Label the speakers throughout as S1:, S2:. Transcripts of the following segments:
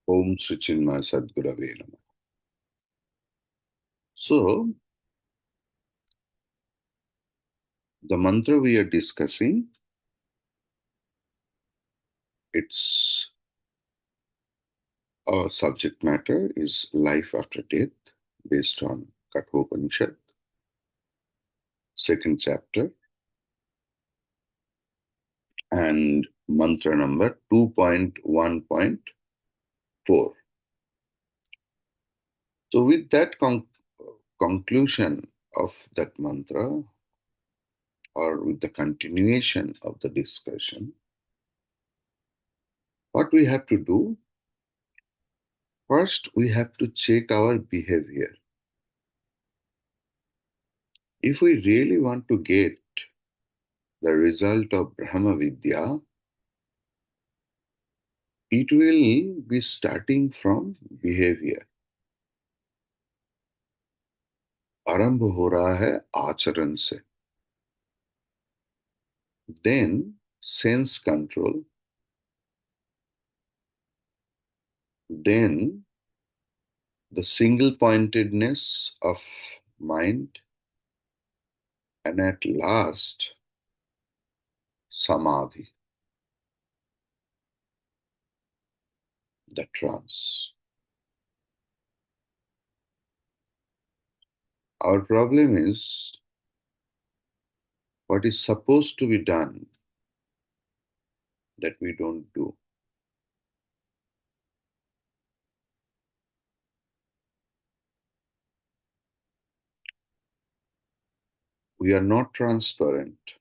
S1: Om Sri Chinmaya Sadgurave Namaha. So, the mantra we are discussing, its our subject matter is life after death, based on Kathopanishad, second chapter, and mantra number 2.1.4. So, with that conclusion of that mantra, or with the continuation of the discussion, what we have to do, first we have to check our behavior. If we really want to get the result of Brahma Vidya, it will be starting from behavior. आरंभ हो रहा है आचरण से. Then sense control. Then the single pointedness of mind. And at last, samadhi, the trance. Our problem is what is supposed to be done that we don't do. We are not transparent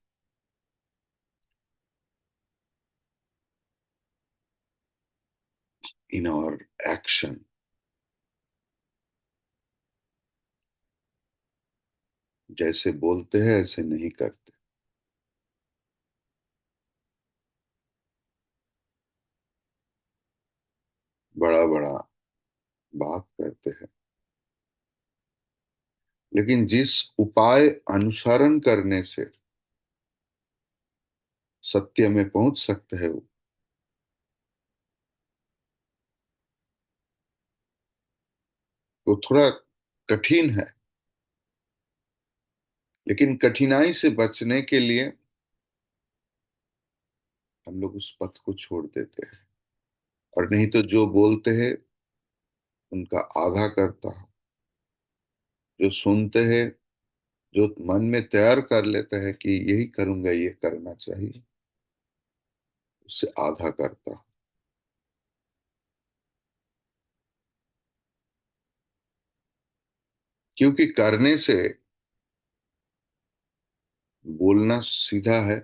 S1: in our action. जैसे बोलते हैं ऐसे नहीं करते. बड़ा बड़ा बात करते हैं, लेकिन जिस उपाय अनुसरण करने से सत्य में पहुंच सकते हैं वो थोड़ा कठिन है. लेकिन कठिनाई से बचने के लिए हम लोग उस पथ को छोड़ देते हैं, और नहीं तो जो बोलते हैं उनका आधा करता हूं. जो सुनते हैं, जो मन में तैयार कर लेते हैं कि यही करूंगा, ये करना चाहिए, उससे आधा करता हूं. क्योंकि करने से बोलना सीधा है,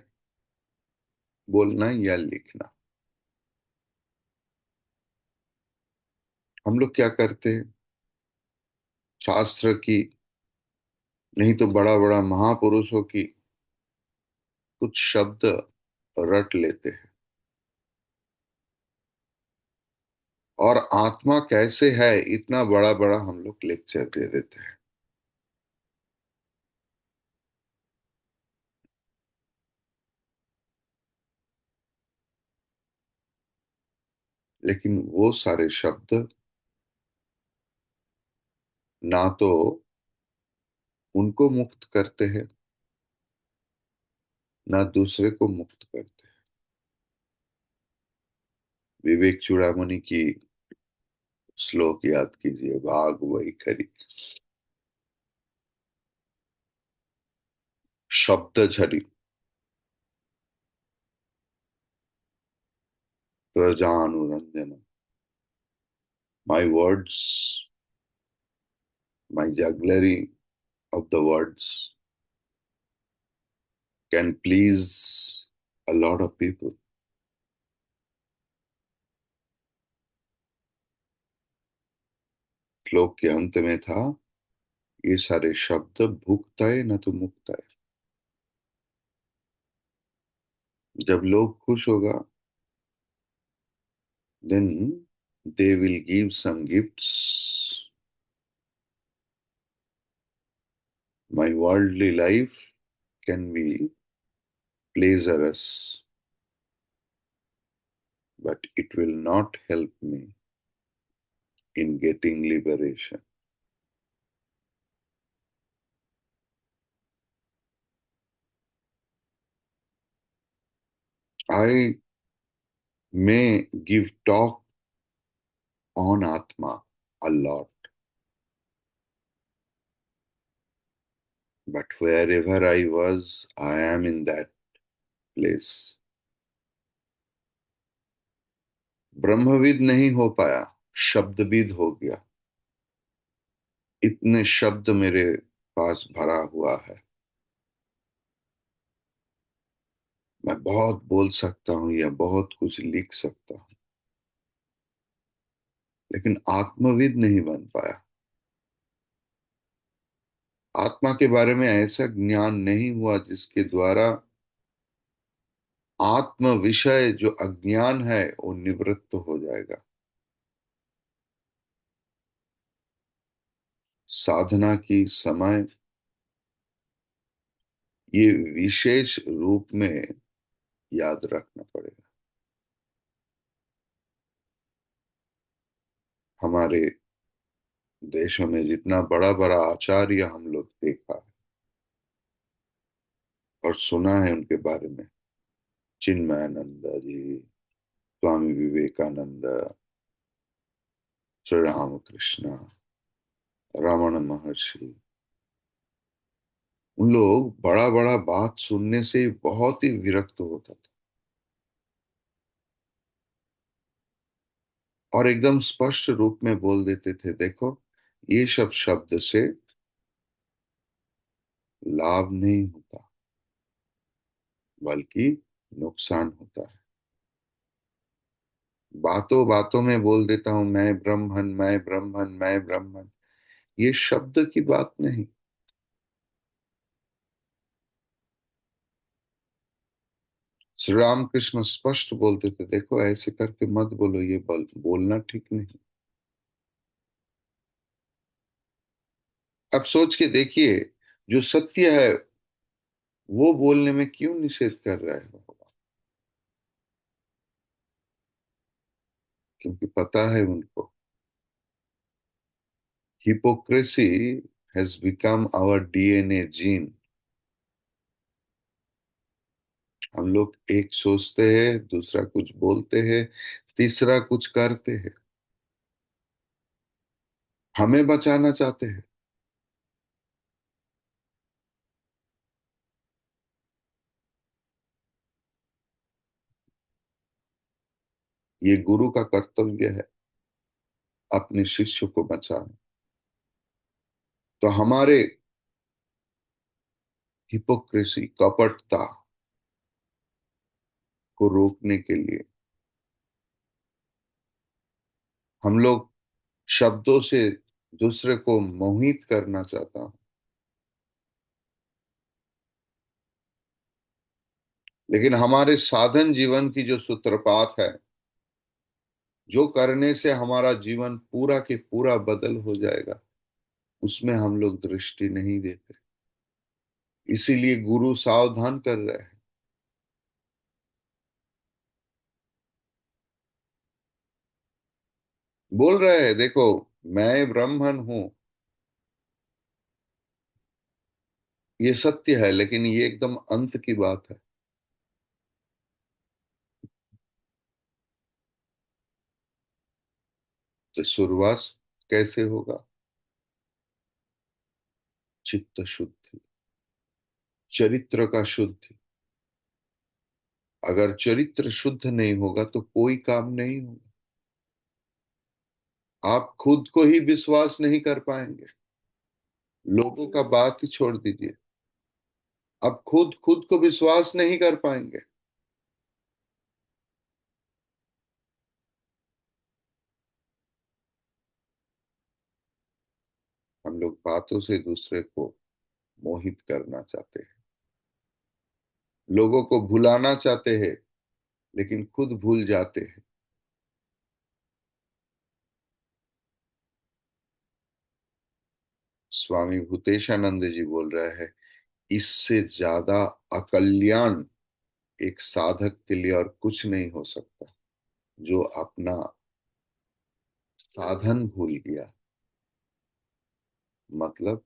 S1: बोलना या लिखना. हम लोग क्या करते हैं, शास्त्र की, नहीं तो बड़ा बड़ा महापुरुषों की कुछ शब्द रट लेते हैं, और आत्मा कैसे है इतना बड़ा बड़ा हम लोग लेक्चर दे देते हैं. लेकिन वो सारे शब्द ना तो उनको मुक्त करते हैं, ना दूसरे को मुक्त करते हैं. विवेक चूड़ामणि की श्लोक याद कीजिए, भाग वही खरी. शब्द झरी प्रजानुरंजन. My words, my jugglery of the words can please a lot of people. श्लोक के अंत में था, ये सारे शब्द भुक्ताए न तो मुक्ताए. जब लोग खुश होगा, then they will give some gifts. My worldly life can be pleasurous, but it will not help me in getting liberation. I may give talk on Atma a lot, but wherever I was, I am in that place. ब्रह्मविद नहीं हो पाया, शब्दविद हो गया। इतने शब्द मेरे पास भरा हुआ है, मैं बहुत बोल सकता हूँ या बहुत कुछ लिख सकता हूँ, लेकिन आत्मविद नहीं बन पाया। आत्मा के बारे में ऐसा ज्ञान नहीं हुआ जिसके द्वारा आत्म विषय जो अज्ञान है वो निवृत्त हो जाएगा। साधना की समय ये विशेष रूप में याद रखना पड़ेगा। हमारे देशों में जितना बड़ा बड़ा आचार्य हम लोग देखा है और सुना है उनके बारे में, चिन्मयानंद जी, स्वामी विवेकानंद, श्री रामकृष्ण, रमण महर्षि, उन लोग बड़ा बड़ा बात सुनने से बहुत ही विरक्त होता था और एकदम स्पष्ट रूप में बोल देते थे, देखो ये सब शब्द से लाभ नहीं होता बल्कि नुकसान होता है। बातों बातों में बोल देता हूं मैं ब्रह्मन, मैं ब्रह्मन, मैं ब्रह्मन, ये शब्द की बात नहीं। श्री रामकृष्ण स्पष्ट बोलते थे, देखो ऐसे करके मत बोलो, ये बोलना ठीक नहीं। अब सोच के देखिए, जो सत्य है वो बोलने में क्यों निषेध कर रहा है भगवान? क्योंकि पता है उनको hypocrisy has become our DNA gene। हम लोग एक सोचते हैं, दूसरा कुछ बोलते हैं, तीसरा कुछ करते हैं, हमें बचाना चाहते हैं। ये गुरु का कर्तव्य है, अपने शिष्य को बचाना। तो हमारे हिपोक्रेसी, कपटता को रोकने के लिए हम लोग शब्दों से दूसरे को मोहित करना चाहता हूं, लेकिन हमारे साधन जीवन की जो सूत्रपात है, जो करने से हमारा जीवन पूरा के पूरा बदल हो जाएगा, उसमें हम लोग दृष्टि नहीं देते। इसीलिए गुरु सावधान कर रहे हैं, बोल रहे हैं, देखो मैं ब्राह्मण हूं, ये सत्य है, लेकिन ये एकदम अंत की बात है। तो शुरुआत कैसे होगा? चित्त शुद्धि, चरित्र का शुद्धि। अगर चरित्र शुद्ध नहीं होगा तो कोई काम नहीं होगा। आप खुद को ही विश्वास नहीं कर पाएंगे, लोगों का बात ही छोड़ दीजिए, आप खुद खुद को विश्वास नहीं कर पाएंगे। हम लोग बातों से दूसरे को मोहित करना चाहते हैं, लोगों को भुलाना चाहते हैं, लेकिन खुद भूल जाते हैं। स्वामी भूतेशानंद जी बोल रहे हैं, इससे ज्यादा अकल्याण एक साधक के लिए और कुछ नहीं हो सकता, जो अपना साधन भूल गया, मतलब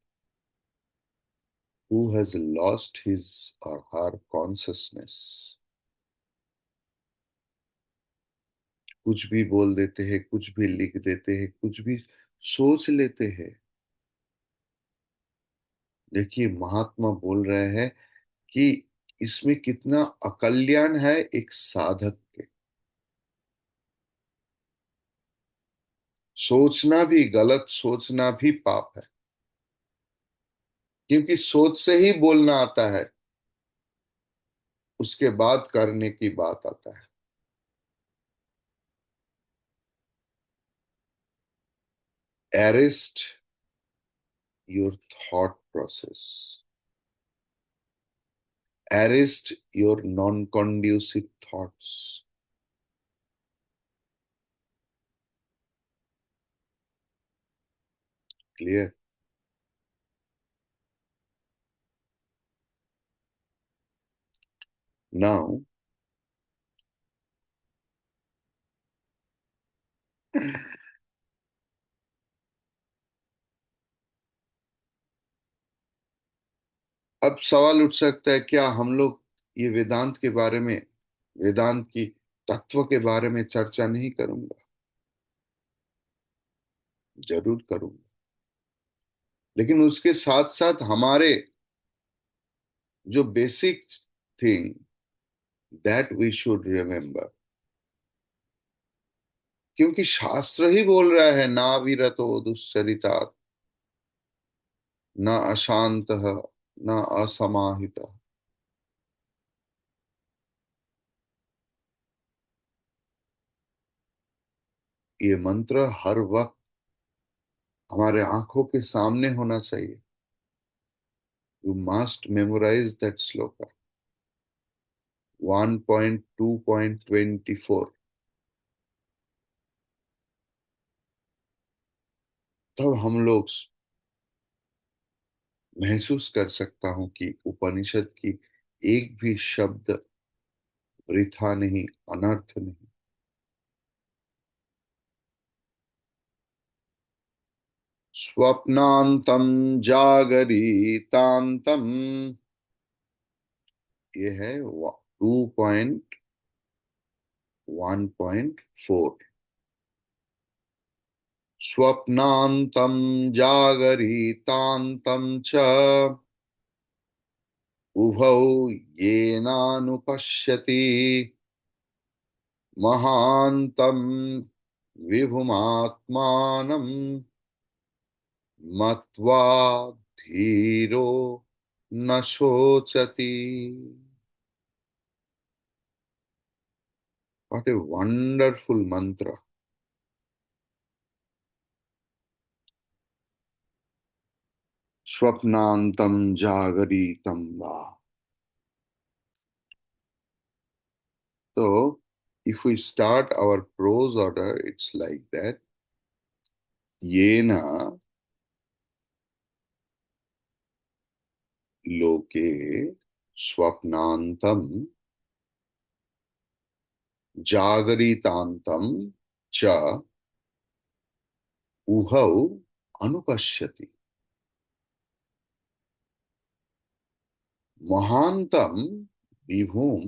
S1: who has lost his or her consciousness। कुछ भी बोल देते हैं, कुछ भी लिख देते हैं, कुछ भी सोच लेते हैं। देखिए, महात्मा बोल रहे हैं कि इसमें कितना अकल्याण है एक साधक के। सोचना भी गलत, सोचना भी पाप है, क्योंकि सोच से ही बोलना आता है, उसके बाद करने की बात आता है। Arrest your thought process, arrest your non-conducive thoughts। Clear? Now अब सवाल उठ सकता है, क्या हम लोग ये वेदांत के बारे में, वेदांत की तत्व के बारे में चर्चा नहीं करूंगा? जरूर करूंगा, लेकिन उसके साथ साथ हमारे जो basic thing, that we should remember. क्योंकि शास्त्र ही बोल रहा है, ना विरतो दुश्चरिता, न अशांत, न असमाहित। ये मंत्र हर वक्त हमारे आंखों के सामने होना चाहिए। You must memorize that shloka 1.2.24। तब हम लोग महसूस कर सकता हूं कि उपनिषद की एक भी शब्द वृथा नहीं, अनर्थ नहीं। स्वप्नांतम जागरितांतम, ये है 2.1.4। स्वप्नांतम जागरितांतम च उभौ येनानुपश्यति महांतम विभुमात्मानं मत्वा धीरो न शोचति। What a wonderful mantra! स्वप्नांतम जागरितम वा। So, if we start our prose order, it's like that. येना लोके स्वप्नांतम जागरितांतम च उभौ अनुपश्यति महांतम विभुम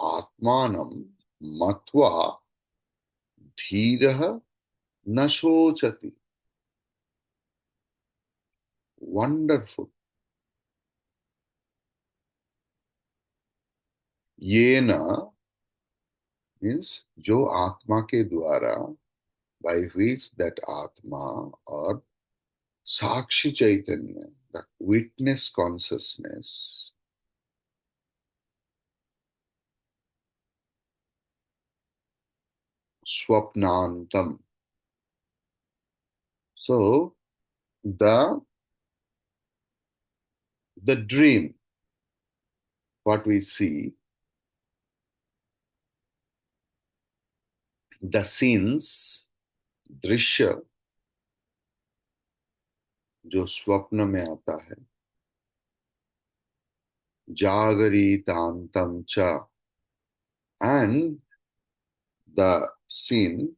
S1: आत्मानं मत्वा धीरः न शोचति। वंडरफुल। ये न मीन्स जो आत्मा के द्वारा, by which that आत्मा और साक्षी चैतन्य, the witness consciousness, swapnantam। So the dream, what we see, the scenes, दृश्य जो स्वप्न में आता है, जागरितांतम च, and the scene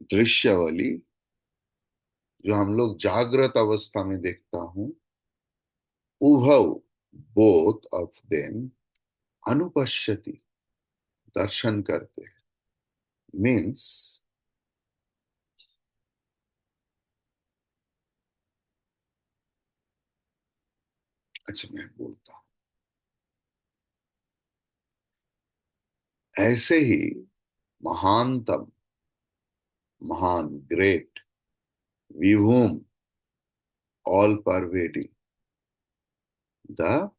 S1: दृश्यावली जो हम लोग जागृत अवस्था में देखता हूं, उभौ, बोथ ऑफ देम, अनुपश्यति, दर्शन करते हैं। मीन्स, अच्छा मैं बोलता हूं, ऐसे ही महानतम, महान, ग्रेट, विभूम, all pervading, the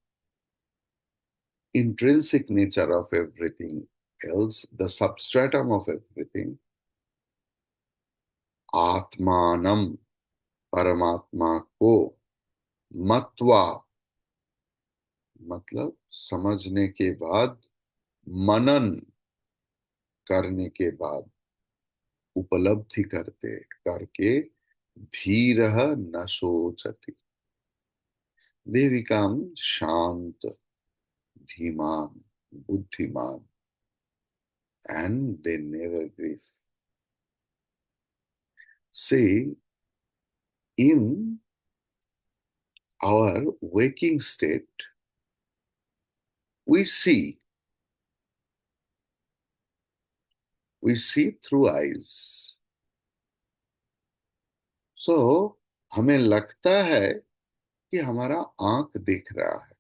S1: intrinsic nature of everything else, the substratum of everything, आत्मानम, परमात्मा को, मत्वा, मतलब समझने के बाद, मनन करने के बाद, उपलब्धि करते करके, धीरः न शोचति, they become शांत, धीमान, बुद्धिमान, and they never grieve. See, in our waking state, we see, we see through eyes. So, हमें लगता है कि हमारा आंख देख रहा है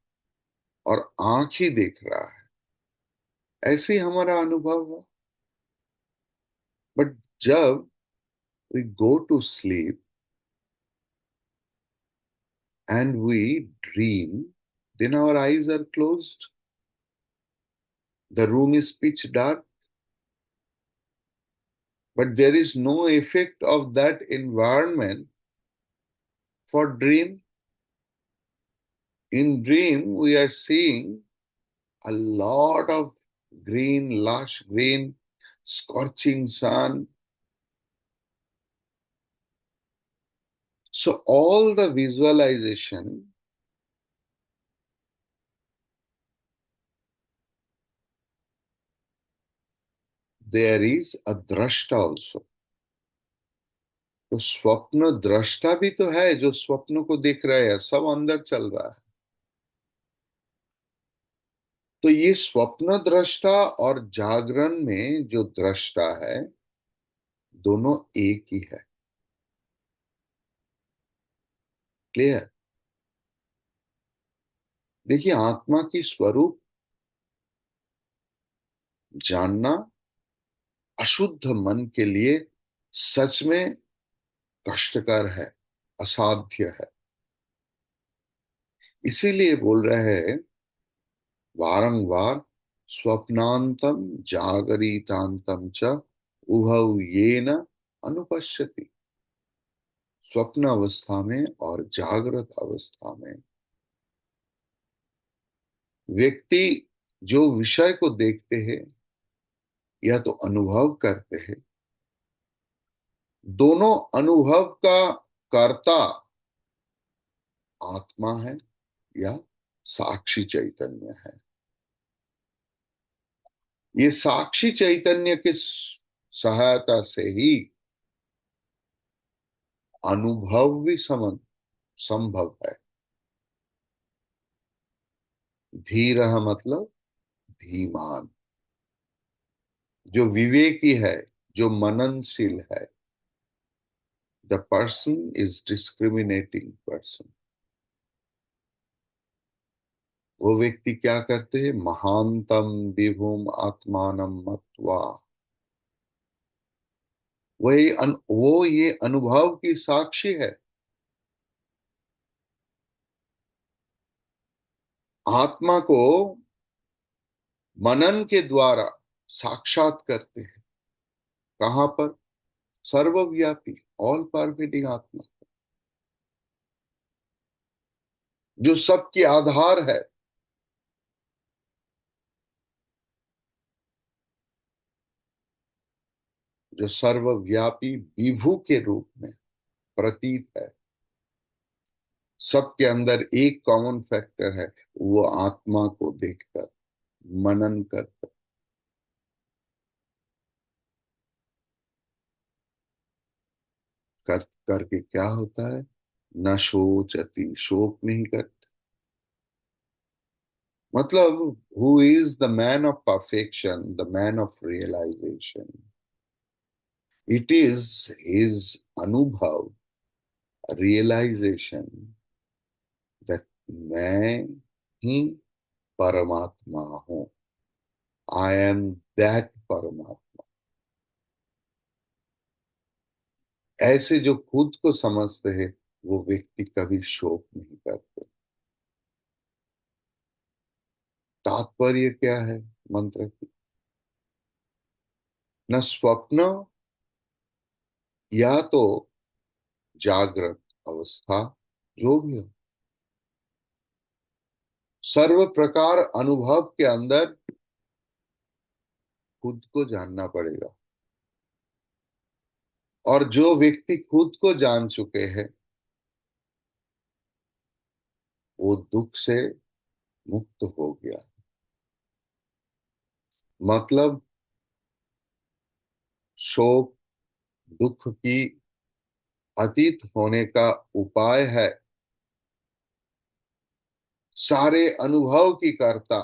S1: और आंख ही देख रहा है, ऐसे ही हमारा अनुभव हुआ। बट जब we go to sleep and we dream, then our eyes are closed. The room is pitch dark, but there is no effect of that environment for dream. In dream, we are seeing a lot of green, lush green, scorching sun. So all the visualization, there is a drashta also. तो स्वप्न दृष्टा भी तो है, जो स्वप्न को देख रहा है, सब अंदर चल रहा है। तो ये स्वप्न दृष्टा और जागरण में जो दृष्टा है, दोनों एक ही है। क्लियर? देखिए, आत्मा की स्वरूप जानना अशुद्ध मन के लिए सच में कष्टकर है, असाध्य है। इसीलिए बोल रहे हैं वारंवार, स्वप्नांतम जागरितांतम च उभौ येन अनुपश्यति। स्वप्न अवस्था में और जागृत अवस्था में व्यक्ति जो विषय को देखते हैं या तो अनुभव करते हैं, दोनों अनुभव का कर्ता आत्मा है या साक्षी चैतन्य है। ये साक्षी चैतन्य के सहायता से ही अनुभव भी संभव है। धीर मतलब धीमान, जो विवेकी है, जो मननशील है। The person is discriminating person. वो व्यक्ति क्या करते हैं? महानतम विभुम आत्मानम मत्वा, वो ये अनुभव की साक्षी है। आत्मा को मनन के द्वारा साक्षात करते हैं। कहां पर? सर्वव्यापी, ऑल परवेडिंग आत्मा, जो सबकी आधार है। जो सर्वव्यापी विभू के रूप में प्रतीत है। सबके अंदर एक कॉमन फैक्टर है, वो आत्मा को देखकर, मनन कर। करके क्या होता है? न शोचती, शोक नहीं करते। मतलब who is the man of perfection, the man of realization? It is his anubhav, realization that मैं ही परमात्मा हूं। आई एम दैट परमात्मा। ऐसे जो खुद को समझते हैं वो व्यक्ति कभी शोक नहीं करते। तात्पर्य क्या है मंत्र की? न स्वप्न या तो जागृत अवस्था, जो भी हो, सर्व प्रकार अनुभव के अंदर खुद को जानना पड़ेगा। और जो व्यक्ति खुद को जान चुके हैं वो दुख से मुक्त हो गया। मतलब शोक दुख की अतीत होने का उपाय है। सारे अनुभव की कर्ता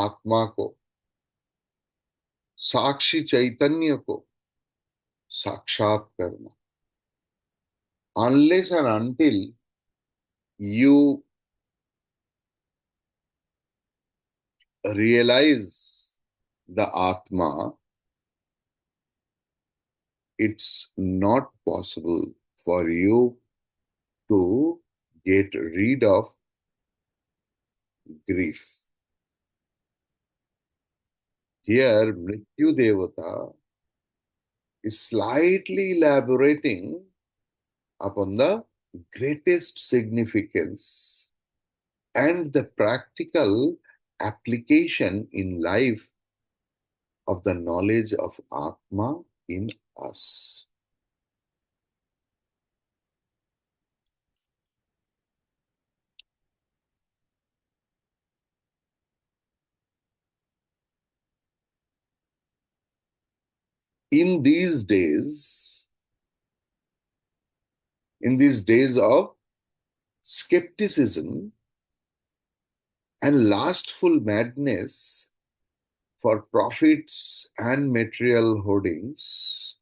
S1: आत्मा को, साक्षी चैतन्य को साक्षात करना। Unless and until you realize the Atma, it's not possible for you to get rid of grief. Here, Mrityu Devata is slightly elaborating upon the greatest significance and the practical application in life of the knowledge of Atma in us. In these days, in these days of skepticism and lustful madness for profits and material hoardings,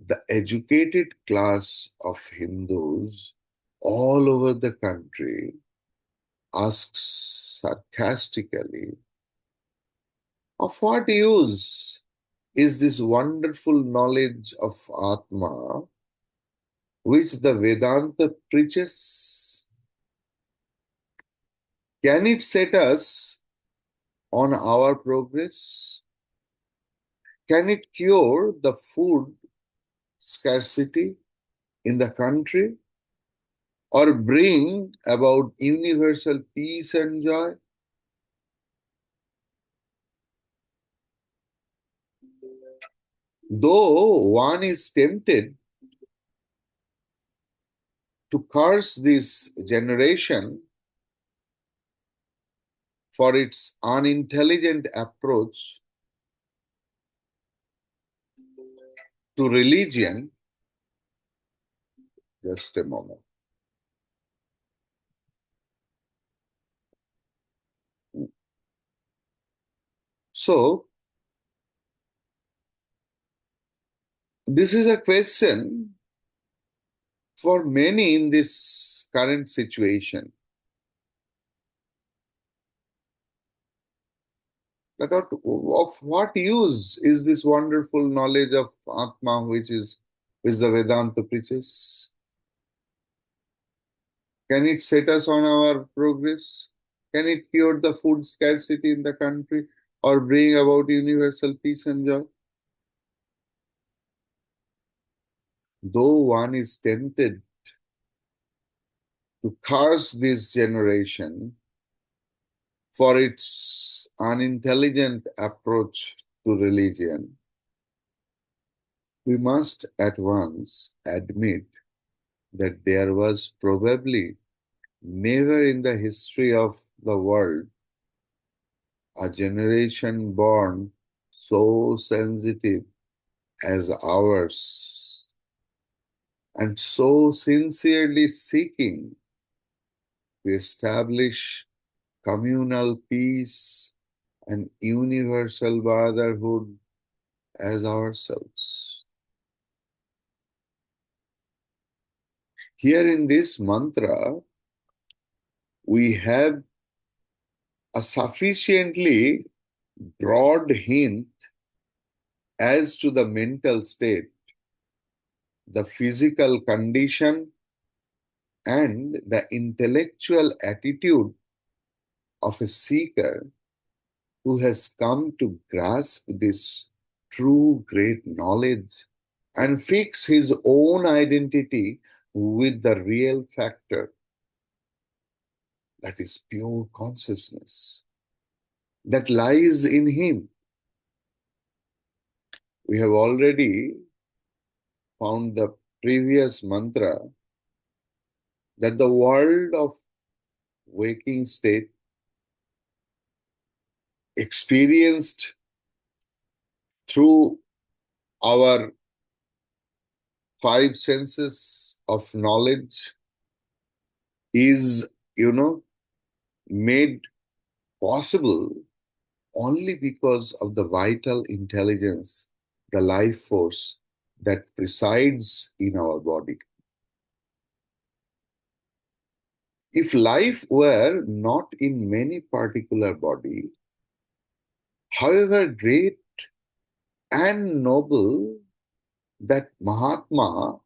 S1: the educated class of Hindus all over the country asks sarcastically, of what use is this wonderful knowledge of Atma which the Vedanta preaches? Can it set us on our progress? Can it cure the food scarcity in the country or bring about universal peace and joy? Though one is tempted to curse this generation for its unintelligent approach to religion, just a moment. So, this is a question for many in this current situation. That of what use is this wonderful knowledge of Atma which the Vedanta preaches? Can it set us on our progress? Can it cure the food scarcity in the country or bring about universal peace and joy? Though one is tempted to curse this generation for its unintelligent approach to religion, we must at once admit that there was probably never in the history of the world a generation born so sensitive as ours and so sincerely seeking to establish communal peace and universal brotherhood as ourselves. Here in this mantra, we have a sufficiently broad hint as to the mental state, the physical condition, and the intellectual attitude of a seeker who has come to grasp this true great knowledge and fix his own identity with the real factor, that is pure consciousness, that lies in him. We have already found the previous mantra that the world of waking state experienced through our five senses of knowledge is, made possible only because of the vital intelligence, the life force that presides in our body. If life were not in many particular body, however great and noble that Mahatma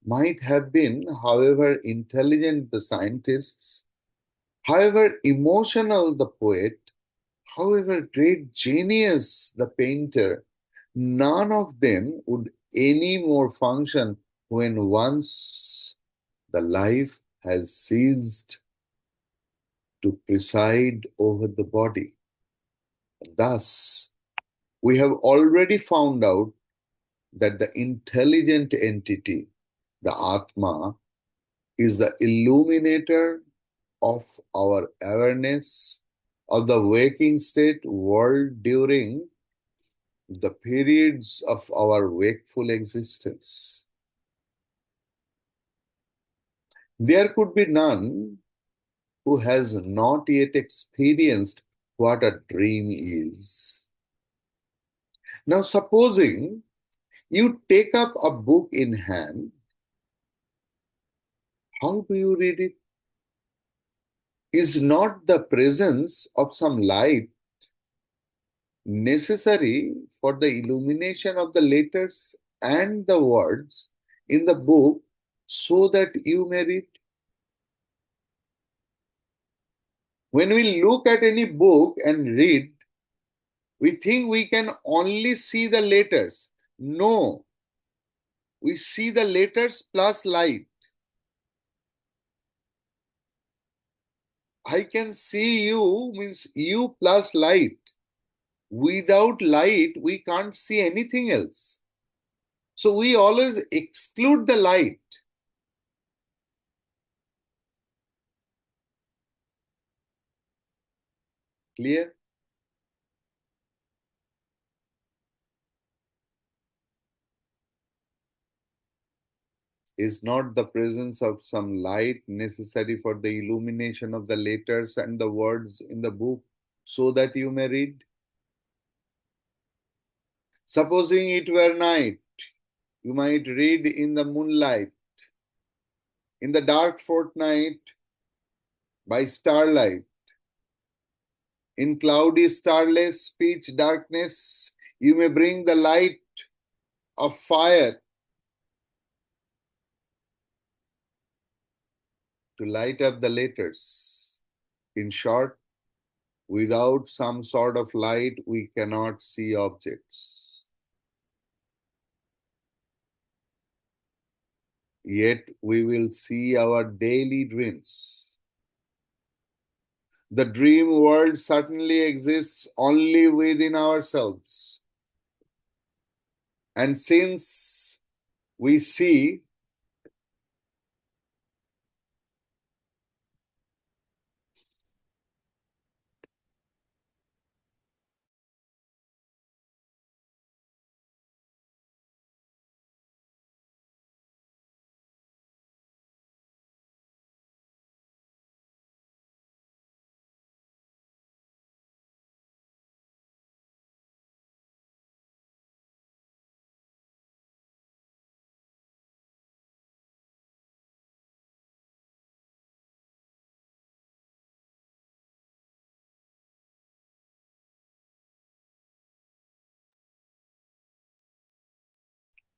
S1: might have been, however intelligent the scientists, however emotional the poet, however great genius the painter, none of them would any more function when once the life has ceased to preside over the body. Thus, we have already found out that the intelligent entity, the Atma, is the illuminator of our awareness of the waking state world during the periods of our wakeful existence. There could be none who has not yet experienced what a dream is. Now, supposing you take up a book in hand, how do you read it? Is not the presence of some light necessary for the illumination of the letters and the words in the book so that you may read? When we look at any book and read, we think we can only see the letters. No, we see the letters plus light. I can see you means you plus light. Without light, we can't see anything else. So we always exclude the light. Clear? Is not the presence of some light necessary for the illumination of the letters and the words in the book so that you may read? Supposing it were night, you might read in the moonlight, in the dark fortnight, by starlight, in cloudy, starless, pitch darkness, you may bring the light of fire to light up the letters. In short, without some sort of light, we cannot see objects. Yet we will see our daily dreams. The dream world certainly exists only within ourselves. And since we see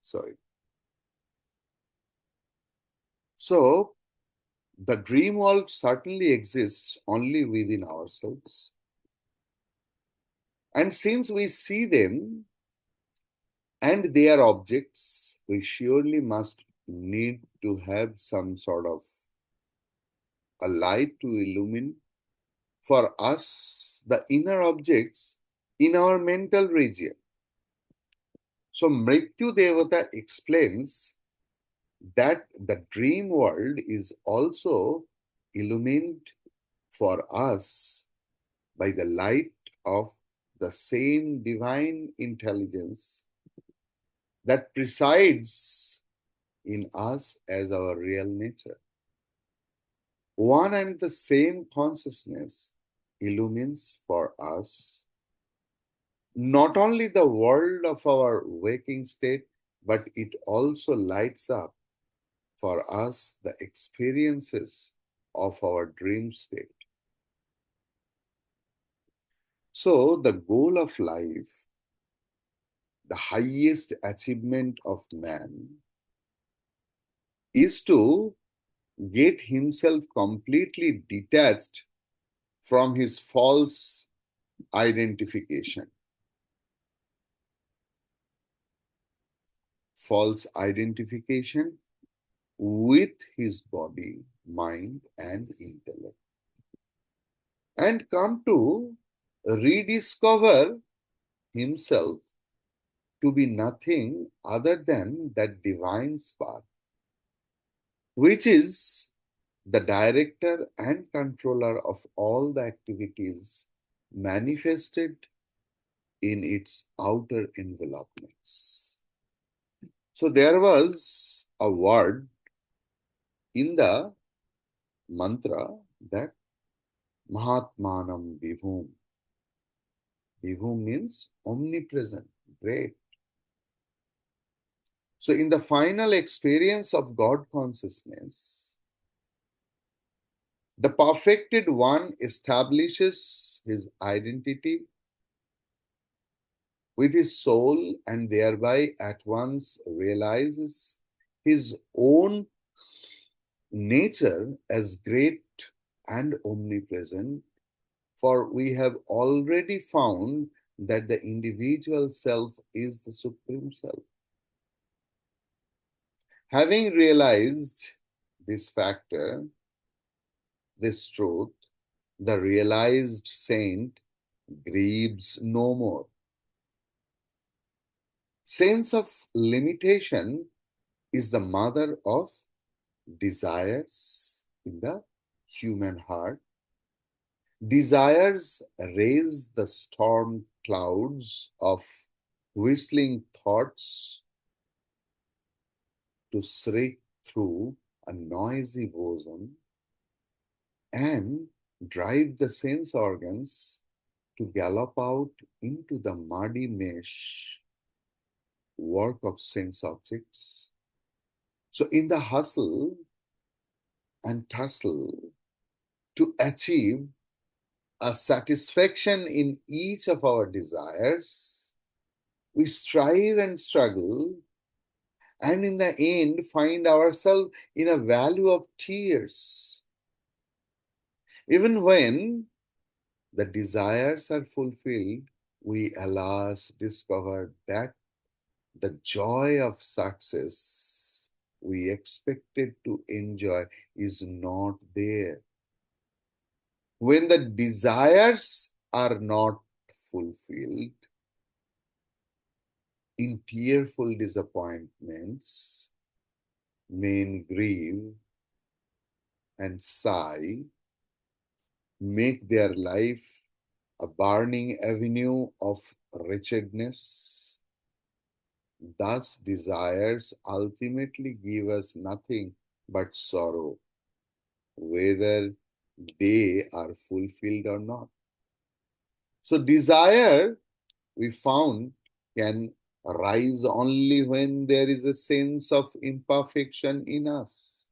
S1: Sorry. So, the dream world certainly exists only within ourselves. And since we see them and they are objects, we surely must need to have some sort of a light to illumine for us the inner objects in our mental region. So Mrityu Devata explains that the dream world is also illumined for us by the light of the same divine intelligence that presides in us as our real nature. One and the same consciousness illumines for us not only the world of our waking state, but it also lights up for us the experiences of our dream state. So, the goal of life, the highest achievement of man, is to get himself completely detached from his false identification. False identification with his body, mind, and intellect, and come to rediscover himself to be nothing other than that divine spark, which is the director and controller of all the activities manifested in its outer envelopments. So there was a word in the mantra that Mahatmanam Vibhum. Vibhum means omnipresent, great. So in the final experience of God consciousness, the perfected one establishes his identity with his soul and thereby at once realizes his own nature as great and omnipresent, for we have already found that the individual self is the supreme self. Having realized this factor, this truth, the realized saint grieves no more. Sense of limitation is the mother of desires in the human heart. Desires raise the storm clouds of whistling thoughts to shriek through a noisy bosom and drive the sense organs to gallop out into the muddy mesh work of sense objects. So, in the hustle and tussle to achieve a satisfaction in each of our desires, we strive and struggle, and in the end, find ourselves in a valley of tears. Even when the desires are fulfilled, we alas discover that the joy of success we expected to enjoy is not there. When the desires are not fulfilled, in tearful disappointments, men grieve and sigh, make their life a burning avenue of wretchedness. Thus, desires ultimately give us nothing but sorrow, whether they are fulfilled or not. So, desire, we found, can arise only when there is a sense of imperfection in us.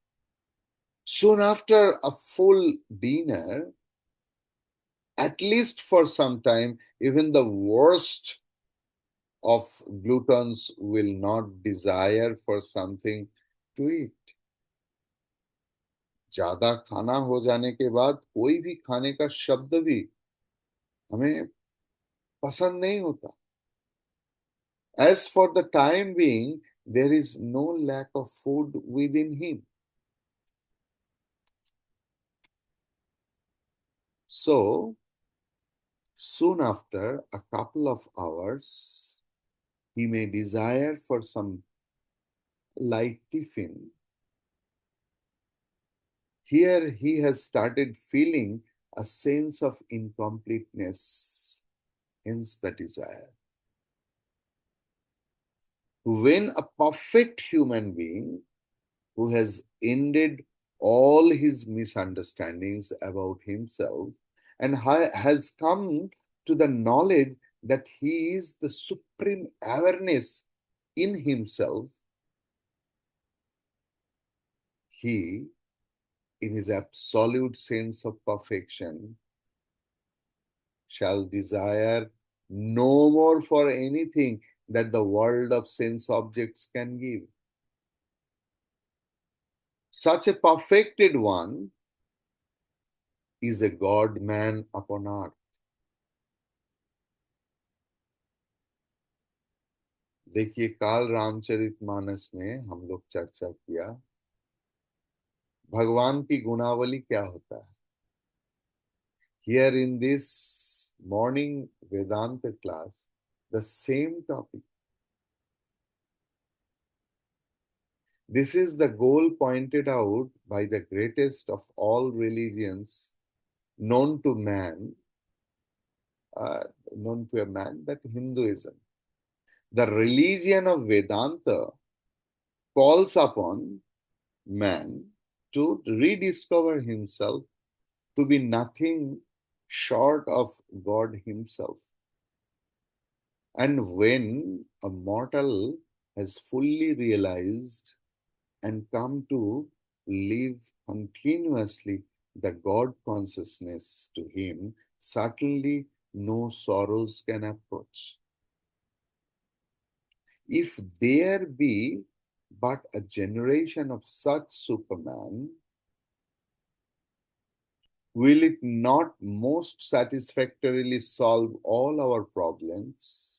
S1: Soon after a full dinner, at least for some time, even the worst of gluttons will not desire for something to eat. ज्यादा खाना हो जाने के बाद कोई भी खाने का शब्द भी हमें पसंद नहीं होता. As for the time being, there is no lack of food within him. So, soon after a couple of hours, he may desire for some light tiffin. Here he has started feeling a sense of incompleteness, hence the desire. When a perfect human being who has ended all his misunderstandings about himself and has come to the knowledge that he is the supreme awareness in himself, he, in his absolute sense of perfection, shall desire no more for anything that the world of sense objects can give. Such a perfected one is a God man upon earth. देखिए काल रामचरितमानस में हम लोग चर्चा किया भगवान की गुणावली क्या होता है. Here in this morning Vedanta class, the same topic. This is the goal pointed out by the greatest of all religions known to man, known to a man, that Hinduism. The religion of Vedanta calls upon man to rediscover himself to be nothing short of God himself. And when a mortal has fully realized and come to live continuously the God consciousness to him, certainly no sorrows can approach. If there be but a generation of such Superman, will it not most satisfactorily solve all our problems?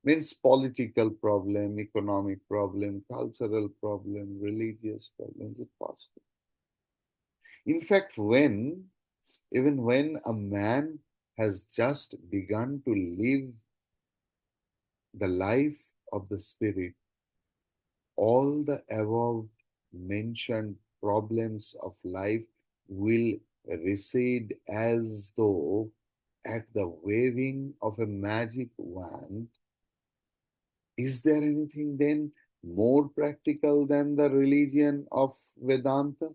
S1: Means political problem, economic problem, cultural problem, religious problem. Is it possible? In fact, even when a man has just begun to live the life of the spirit, all the above mentioned problems of life will recede as though at the waving of a magic wand. Is there anything then more practical than the religion of Vedanta?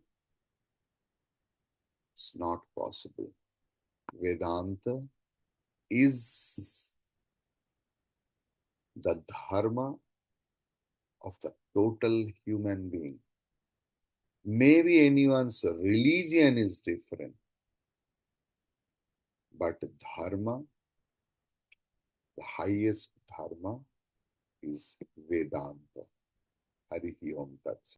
S1: It's not possible. Vedanta is the dharma of the total human being. Maybe anyone's religion is different, but dharma, the highest dharma, is Vedanta. Harihi Om Tat Sat.